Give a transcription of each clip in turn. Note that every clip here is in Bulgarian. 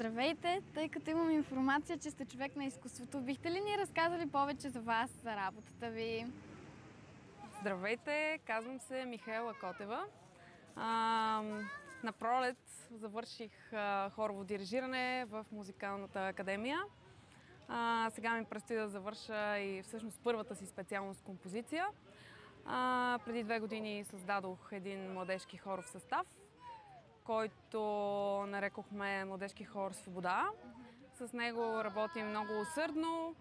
Здравейте! Тъй като имам информация, че сте човек на изкуството, бихте ли ни разказали повече за вас, за работата ви? Здравейте! Казвам се Михаела Котева. На пролет завърших хорово дирижиране в Музикалната академия. Сега ми предстои да завърша и всъщност първата си специалност композиция. Преди 2 години създадох един младежки хоров състав, който нарекохме Младежки хор Свобода. С него работим много усърдно.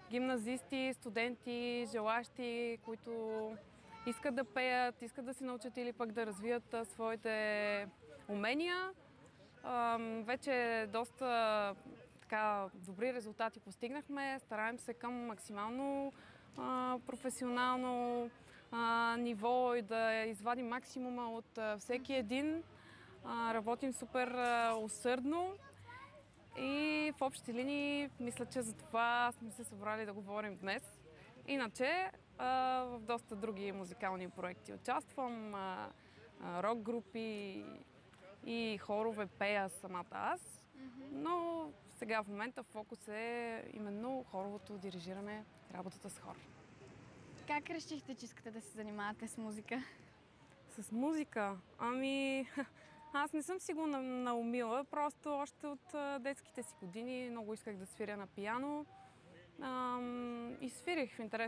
Гимназисти, студенти, желащи, които искат да пеят, искат да се научат или пък да развият своите умения. Вече доста добри резултати постигнахме. Стараем се към максимално професионално ниво и да извадим максимума от всеки един. Работим супер усърдно и в общи линии мисля, че за това сме се събрали да говорим днес. Иначе в доста други музикални проекти участвам, рок групи и хорове пея самата аз, но сега в момента фокус е именно хоровото дирижиране, работата с хор. Как решихте, че искате да се занимавате с музика? С музика? Аз не съм си го наумила, просто още от детските си години много исках да свиря на пиано и свирих в интерес